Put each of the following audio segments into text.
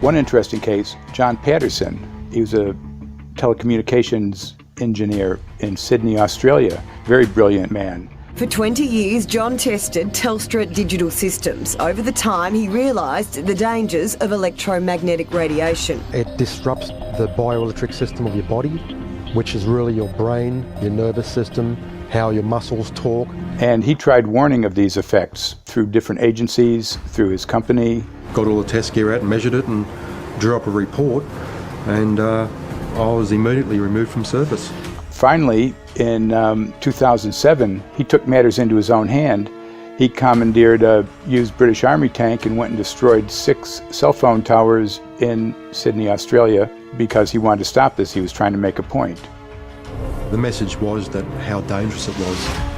One interesting case, John Patterson. He was a telecommunications engineer in Sydney, Australia. Very brilliant man. For 20 years, John tested Telstra digital systems. Over the time, he realised the dangers of electromagnetic radiation. It disrupts the bioelectric system of your body, which is really your brain, your nervous system, how your muscles talk. And he tried warning of these effects through different agencies, through his company. Got all the test gear out and measured it and drew up a report, and I was immediately removed from service. Finally, in 2007, he took matters into his own hand. He commandeered a used British Army tank and went and destroyed 6 cell phone towers in Sydney, Australia, because he wanted to stop this. He was trying to make a point. The message was that how dangerous it was.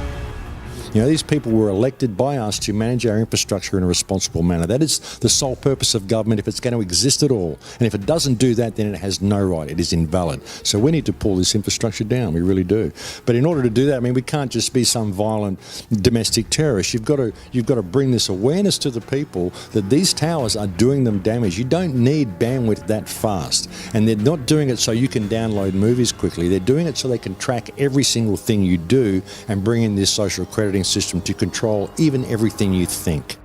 You know, these people were elected by us to manage our infrastructure in a responsible manner. That is the sole purpose of government if it's going to exist at all. And if it doesn't do that, then it has no right. It is invalid. So we need to pull this infrastructure down. We really do. But in order to do that, I mean, we can't just be some violent domestic terrorist. You've got to bring this awareness to the people that these towers are doing them damage. You don't need bandwidth that fast. And they're not doing it so you can download movies quickly. They're doing it so they can track every single thing you do and bring in this social crediting system to control even everything you think.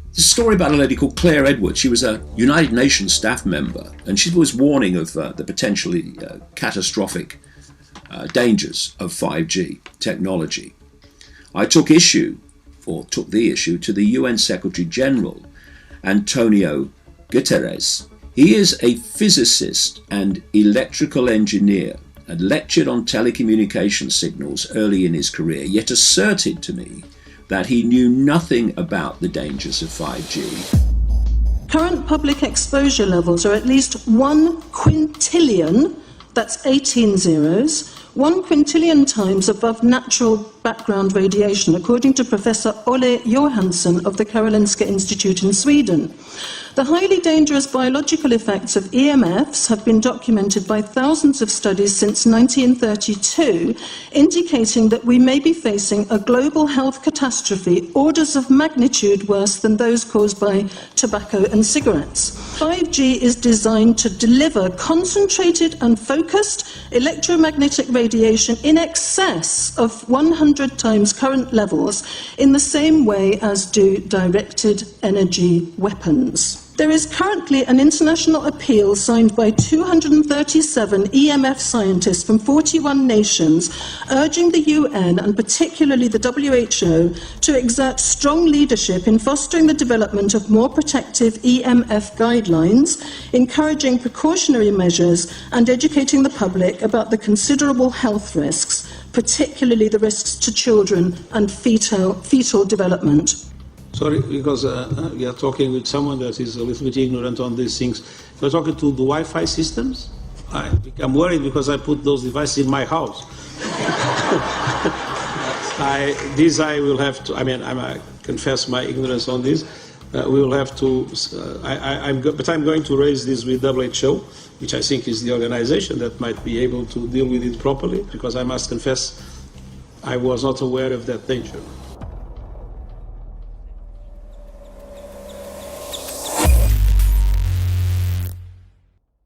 There's a story about a lady called Claire Edwards. She was a United Nations staff member, and she was warning of the potentially catastrophic dangers of 5G technology. I took the issue to the UN Secretary General, Antonio Guterres. He is a physicist and electrical engineer, and lectured on telecommunication signals early in his career, yet asserted to me that he knew nothing about the dangers of 5G. Current public exposure levels are at least 1 quintillion, that's 18 zeros, 1 quintillion times above natural background radiation, according to Professor Olle Johansson of the Karolinska Institute in Sweden. The highly dangerous biological effects of EMFs have been documented by thousands of studies since 1932, indicating that we may be facing a global health catastrophe orders of magnitude worse than those caused by tobacco and cigarettes. 5G is designed to deliver concentrated and focused electromagnetic radiation in excess of 100 times current levels in the same way as do directed energy weapons. There is currently an international appeal signed by 237 EMF scientists from 41 nations, urging the UN and particularly the WHO to exert strong leadership in fostering the development of more protective EMF guidelines, encouraging precautionary measures and educating the public about the considerable health risks, particularly the risks to children and fetal development. Sorry, because we are talking with someone that is a little bit ignorant on these things. If you're talking to the Wi-Fi systems, I become worried because I put those devices in my house. I will have to, I confess my ignorance on this. We will have to, but I'm going to raise this with WHO, which I think is the organization that might be able to deal with it properly, because I must confess I was not aware of that danger.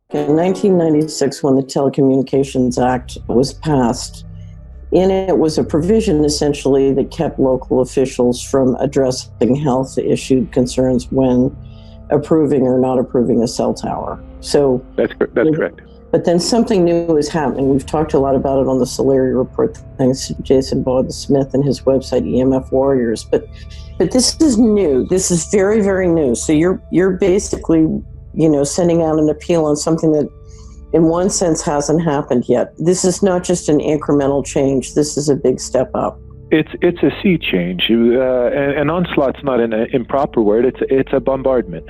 In 1996, when the Telecommunications Act was passed, in it was a provision essentially that kept local officials from addressing health issue concerns when approving or not approving a cell tower. So that's correct. But then something new is happening. We've talked a lot about it on the Solari report, thanks to Jason Bowden-Smith and his website, EMF Warriors. But this is new. This is very, very new. So you're basically, sending out an appeal on something that in one sense hasn't happened yet. This is not just an incremental change. This is a big step up. It's a sea change. An onslaught's not an improper word. It's a bombardment.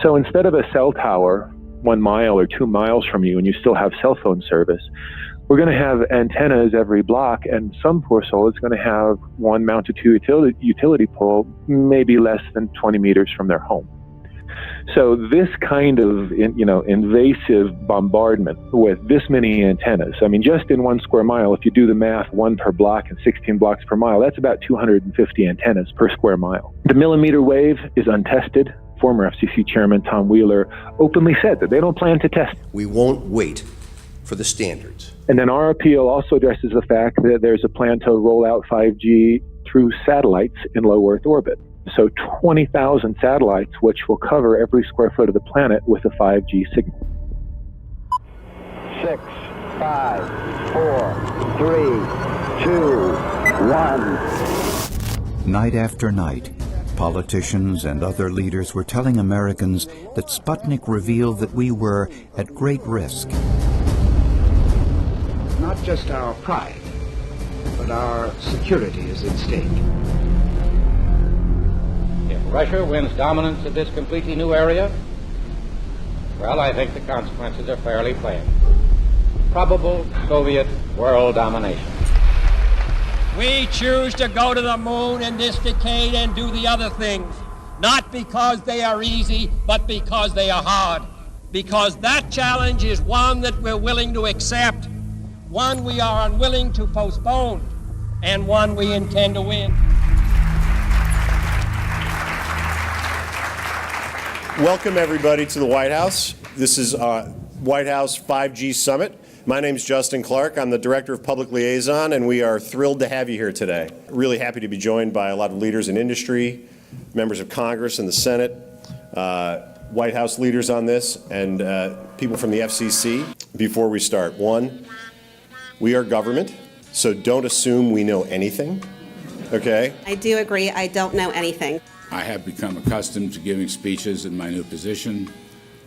So instead of a cell tower 1 mile or 2 miles from you and you still have cell phone service, we're going to have antennas every block, and some poor soul is going to have one mounted to a utility pole maybe less than 20 meters from their home. So this kind of, invasive bombardment with this many antennas, just in 1 square mile, if you do the math, 1 per block and 16 blocks per mile, that's about 250 antennas per square mile. The millimeter wave is untested. former FCC Chairman Tom Wheeler openly said that they don't plan to test. We won't wait for the standards. And then our appeal also addresses the fact that there's a plan to roll out 5G through satellites in low Earth orbit. So 20,000 satellites, which will cover every square foot of the planet with a 5G signal. 6, 5, 4, 3, 2, 1. Night after night, politicians and other leaders were telling Americans that Sputnik revealed that we were at great risk. Not just our pride, but our security is at stake. If Russia wins dominance of this completely new area, well, I think the consequences are fairly plain. Probable Soviet world domination. We choose to go to the moon in this decade and do the other things, not because they are easy, but because they are hard. Because that challenge is one that we're willing to accept, one we are unwilling to postpone, and one we intend to win. Welcome, everybody, to the White House. This is White House 5G Summit. My name is Justin Clark. I'm the Director of Public Liaison, and we are thrilled to have you here today. Really happy to be joined by a lot of leaders in industry, members of Congress and the Senate, White House leaders on this, and people from the FCC. Before we start, one, we are government, so don't assume we know anything, okay? I do agree, I don't know anything. I have become accustomed to giving speeches in my new position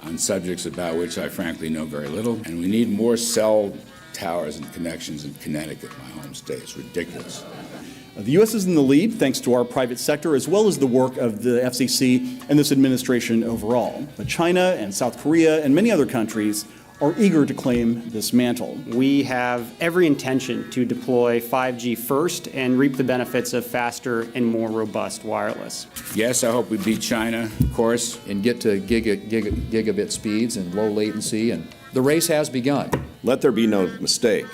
on subjects about which I frankly know very little, and we need more cell towers and connections in Connecticut, my home state. It's ridiculous. The U.S. is in the lead thanks to our private sector as well as the work of the FCC and this administration overall. But China and South Korea and many other countries are eager to claim this mantle. We have every intention to deploy 5G first and reap the benefits of faster and more robust wireless. Yes, I hope we beat China, of course. And get to gigabit speeds and low latency, and the race has begun. Let there be no mistake.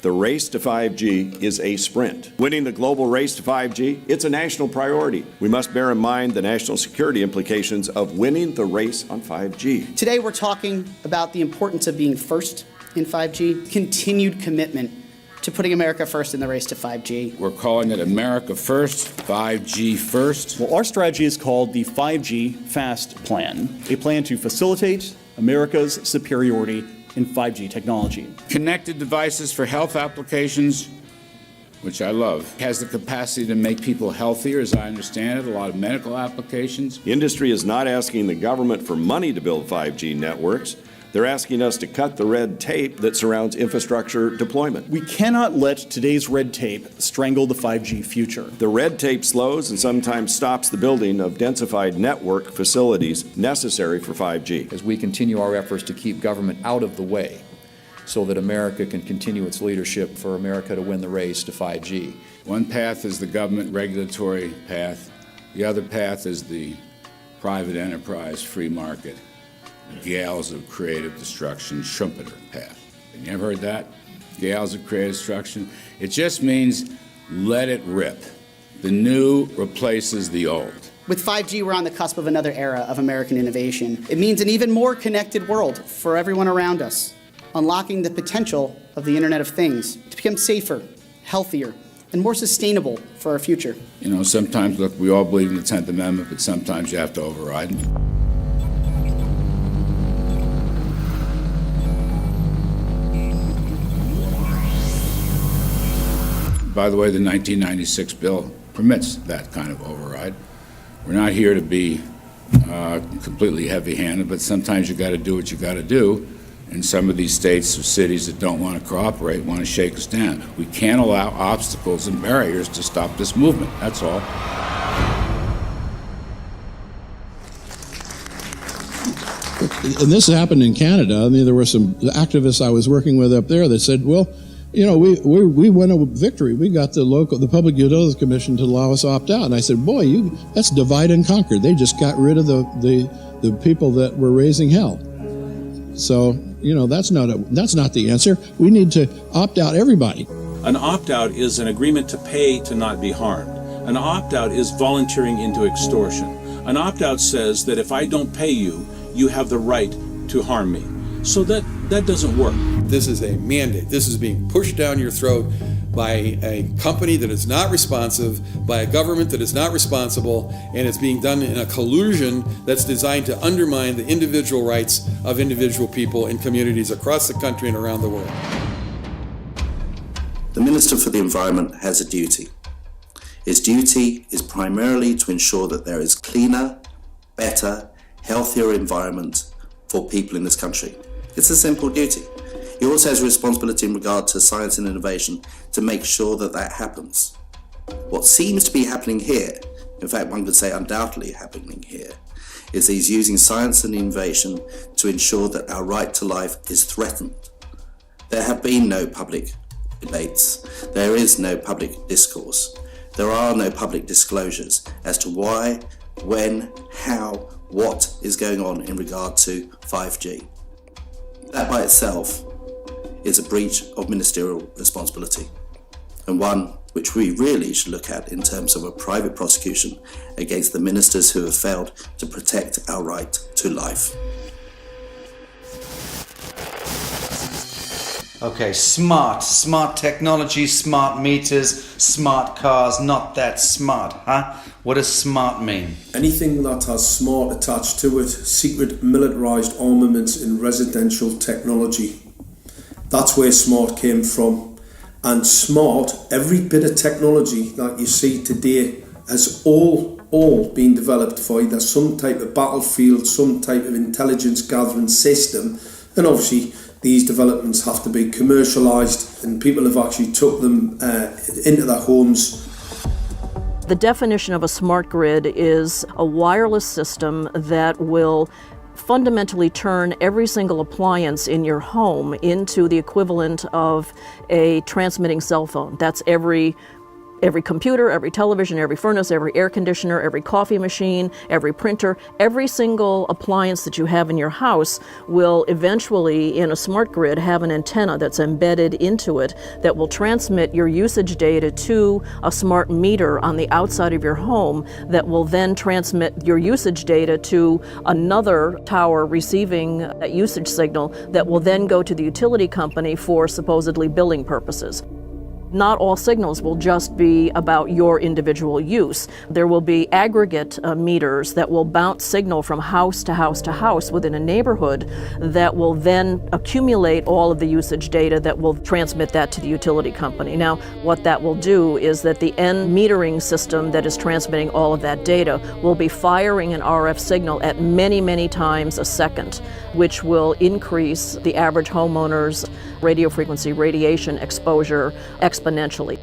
The race to 5G is a sprint. Winning the global race to 5G, it's a national priority. We must bear in mind the national security implications of winning the race on 5G. Today we're talking about the importance of being first in 5G, continued commitment to putting America first in the race to 5G. We're calling it America First, 5G First. Well, our strategy is called the 5G Fast Plan, a plan to facilitate America's superiority in 5G technology. Connected devices for health applications, which I love, has the capacity to make people healthier, as I understand it, a lot of medical applications. The industry is not asking the government for money to build 5G networks. They're asking us to cut the red tape that surrounds infrastructure deployment. We cannot let today's red tape strangle the 5G future. The red tape slows and sometimes stops the building of densified network facilities necessary for 5G. As we continue our efforts to keep government out of the way so that America can continue its leadership for America to win the race to 5G. One path is the government regulatory path. The other path is the private enterprise free market. Gales of creative destruction, Schumpeter path. You ever heard that? Gales of creative destruction? It just means let it rip. The new replaces the old. With 5G, we're on the cusp of another era of American innovation. It means an even more connected world for everyone around us, unlocking the potential of the Internet of Things to become safer, healthier, and more sustainable for our future. You know, sometimes, look, we all believe in the 10th Amendment, but sometimes you have to override it. By the way, the 1996 bill permits that kind of override. We're not here to be completely heavy-handed, but sometimes you got to do what you got to do. And some of these states or cities that don't want to cooperate want to shake us down. We can't allow obstacles and barriers to stop this movement. That's all. And this happened in Canada. I mean, there were some activists I was working with up there that said, well, you know, we won a victory. We got the Public Utilities Commission to allow us to opt out. And I said, boy, that's divide and conquer. They just got rid of the people that were raising hell. So, you know, that's not the answer. We need to opt out everybody. An opt-out is an agreement to pay to not be harmed. An opt-out is volunteering into extortion. An opt-out says that if I don't pay you, you have the right to harm me. So that doesn't work. This is a mandate. This is being pushed down your throat by a company that is not responsive, by a government that is not responsible, and it's being done in a collusion that's designed to undermine the individual rights of individual people in communities across the country and around the world. The Minister for the Environment has a duty. His duty is primarily to ensure that there is cleaner, better, healthier environment for people in this country. It's a simple duty. He also has a responsibility in regard to science and innovation to make sure that that happens. What seems to be happening here, in fact one could say undoubtedly happening here, is he's using science and innovation to ensure that our right to life is threatened. There have been no public debates. There is no public discourse. There are no public disclosures as to why, when, how, what is going on in regard to 5G. That by itself is a breach of ministerial responsibility, and one which we really should look at in terms of a private prosecution against the ministers who have failed to protect our right to life. Okay, smart technology, smart meters, smart cars, not that smart, huh? What does smart mean? Anything that has smart attached to it, secret militarised armaments in residential technology. That's where smart came from. And smart, every bit of technology that you see today has all been developed for either some type of battlefield, some type of intelligence gathering system, and obviously these developments have to be commercialised, and people have actually took them into their homes. The definition of a smart grid is a wireless system that will fundamentally turn every single appliance in your home into the equivalent of a transmitting cell phone. That's every computer, every television, every furnace, every air conditioner, every coffee machine, every printer, every single appliance that you have in your house will eventually, in a smart grid, have an antenna that's embedded into it that will transmit your usage data to a smart meter on the outside of your home that will then transmit your usage data to another tower receiving that usage signal that will then go to the utility company for supposedly billing purposes. Not all signals will just be about your individual use. There will be aggregate meters that will bounce signal from house to house to house within a neighborhood that will then accumulate all of the usage data that will transmit that to the utility company. Now, what that will do is that the end metering system that is transmitting all of that data will be firing an RF signal at many, many times a second, which will increase the average homeowner's radio frequency radiation exposure exponentially.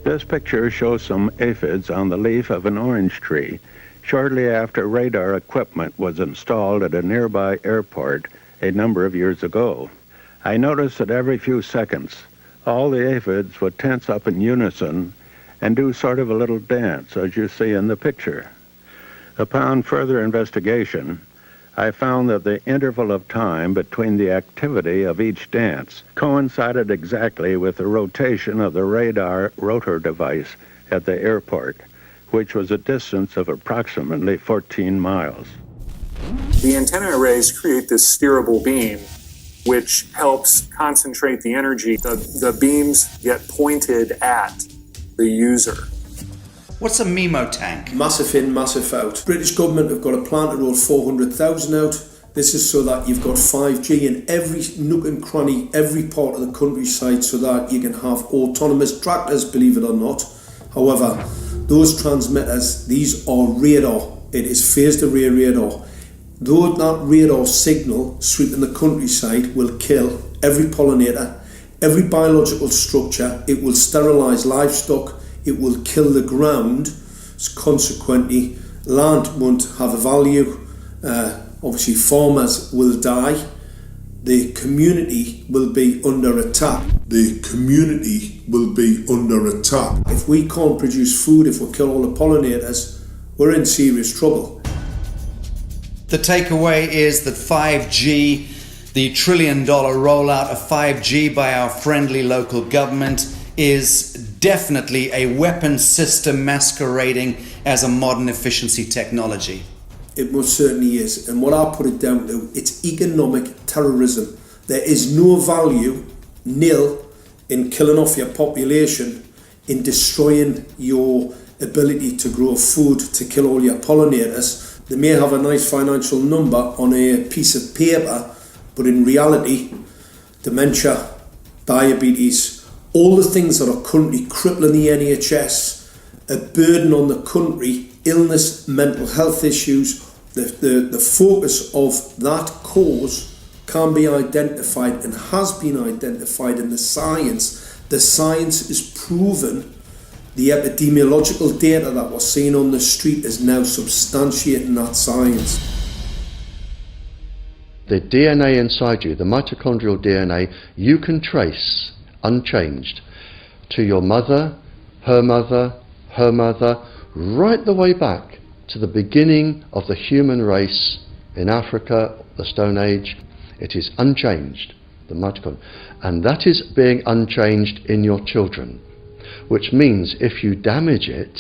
This picture shows some aphids on the leaf of an orange tree shortly after radar equipment was installed at a nearby airport a number of years ago. I noticed that every few seconds, all the aphids would tense up in unison and do sort of a little dance, as you see in the picture. Upon further investigation, I found that the interval of time between the activity of each dance coincided exactly with the rotation of the radar rotor device at the airport, which was a distance of approximately 14 miles. The antenna arrays create this steerable beam, which helps concentrate the energy. The beams get pointed at the user. What's a MIMO tank? Massive in, massive out. British government have got a plan to roll 400,000 out. This is so that you've got 5G in every nook and cranny, every part of the countryside, so that you can have autonomous tractors, believe it or not. However, those transmitters, these are radar. It is phased array radar. Though that radar signal sweeping the countryside will kill every pollinator, every biological structure, it will sterilise livestock, it will kill the ground, consequently land won't have a value, obviously farmers will die, the community will be under attack. The community will be under attack. If we can't produce food, if we kill all the pollinators, we're in serious trouble. The takeaway is that 5G, the $1 trillion rollout of 5G by our friendly local government, is definitely a weapons system masquerading as a modern efficiency technology. It most certainly is. And what I put it down to, it's economic terrorism. There is no value, nil, in killing off your population, in destroying your ability to grow food, to kill all your pollinators. They may have a nice financial number on a piece of paper, but in reality, dementia, diabetes, all the things that are currently crippling the NHS, a burden on the country, illness, mental health issues, the focus of that cause can be identified and has been identified in the science. The science is proven. The epidemiological data that we're seeing on the street is now substantiating that science. The DNA inside you, the mitochondrial DNA, you can trace unchanged to your mother, her mother, her mother, right the way back to the beginning of the human race in Africa, the Stone Age. It is unchanged, the mitochondria, and that is being unchanged in your children, which means if you damage it,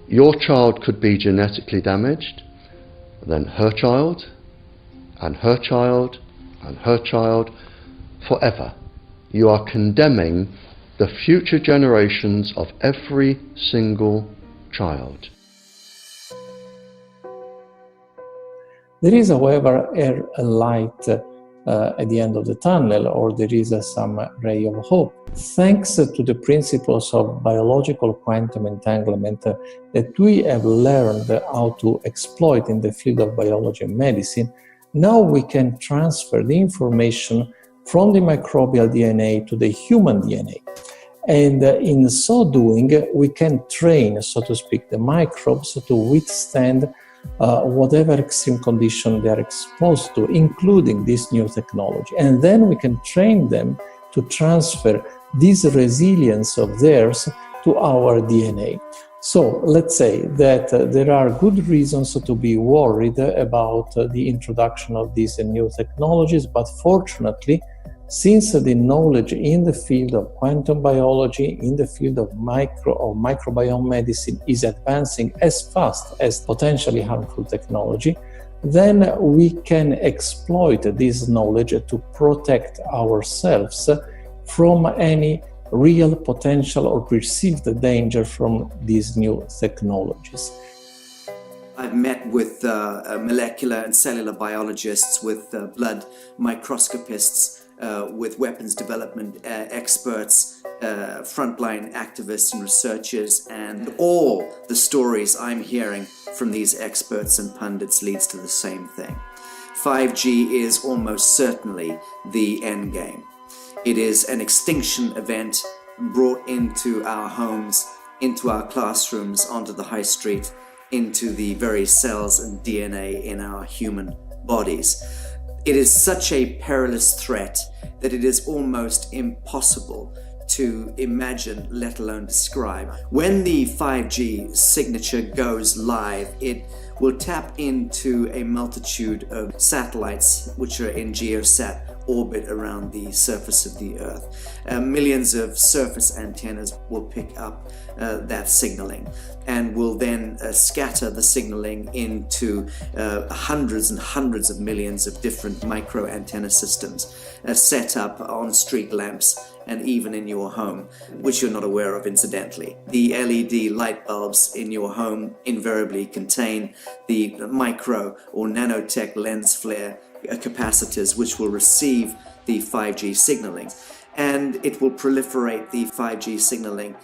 your child could be genetically damaged, then her child, and her child, and her child, forever. You are condemning the future generations of every single child. There is, however, a light at the end of the tunnel, or there is some ray of hope. Thanks to the principles of biological quantum entanglement that we have learned how to exploit in the field of biology and medicine, now we can transfer the information from the microbial DNA to the human DNA. And in so doing, we can train, so to speak, the microbes to withstand whatever extreme condition they are exposed to, including this new technology. And then we can train them to transfer this resilience of theirs to our DNA. So let's say that there are good reasons to be worried about the introduction of these new technologies, but fortunately, since the knowledge in the field of quantum biology, in the field of microbiome medicine is advancing as fast as potentially harmful technology, then we can exploit this knowledge to protect ourselves from any real potential or perceived danger from these new technologies. I've met with molecular and cellular biologists, with blood microscopists, with weapons development experts, frontline activists and researchers, and all the stories I'm hearing from these experts and pundits leads to the same thing. 5G is almost certainly the end game. It is an extinction event brought into our homes, into our classrooms, onto the high street, into the very cells and DNA in our human bodies. It is such a perilous threat that it is almost impossible to imagine, let alone describe. When the 5G signature goes live, it will tap into a multitude of satellites which are in geosat orbit around the surface of the Earth. Millions of surface antennas will pick up that signaling and will then scatter the signaling into hundreds and hundreds of millions of different micro antenna systems set up on street lamps and even in your home, which you're not aware of incidentally. The LED light bulbs in your home invariably contain the micro or nanotech lens flare capacitors which will receive the 5G signaling, and it will proliferate the 5G signaling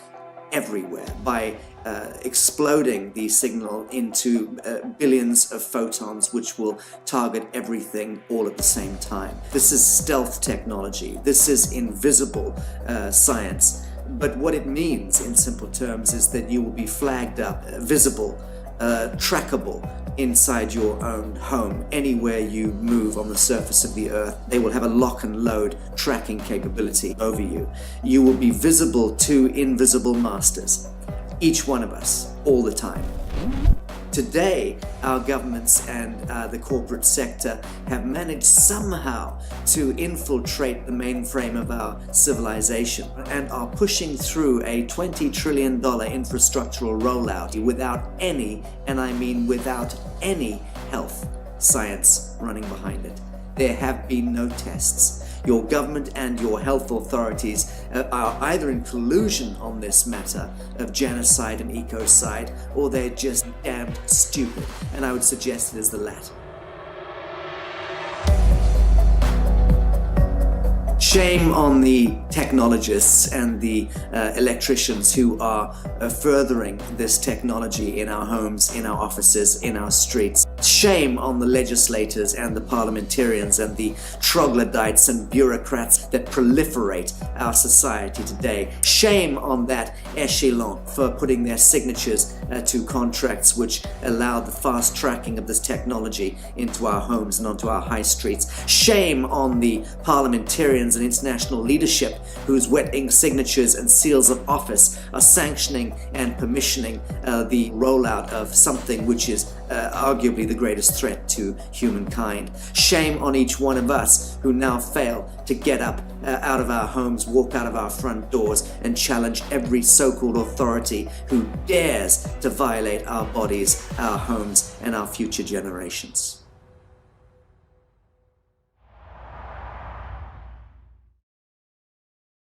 everywhere by exploding the signal into billions of photons which will target everything all at the same time. This is stealth technology. This is invisible science. But what it means in simple terms is that you will be flagged up, visible, trackable inside your own home. Anywhere you move on the surface of the Earth, they will have a lock and load tracking capability over you. You will be visible to invisible masters, each one of us, all the time. Today, our governments and the corporate sector have managed somehow to infiltrate the mainframe of our civilization and are pushing through a $20 trillion infrastructural rollout without any, and I mean without any, health science running behind it. There have been no tests. Your government and your health authorities are either in collusion on this matter of genocide and ecocide, or they're just damned stupid. And I would suggest it is the latter. Shame on the technologists and the electricians who are furthering this technology in our homes, in our offices, in our streets. Shame on the legislators and the parliamentarians and the troglodytes and bureaucrats that proliferate our society today. Shame on that echelon for putting their signatures to contracts which allow the fast tracking of this technology into our homes and onto our high streets. Shame on the parliamentarians and international leadership whose wet ink signatures and seals of office are sanctioning and permissioning the rollout of something which is arguably the greatest threat to humankind. Shame on each one of us who now fail to get up out of our homes, walk out of our front doors, and challenge every so-called authority who dares to violate our bodies, our homes, and our future generations.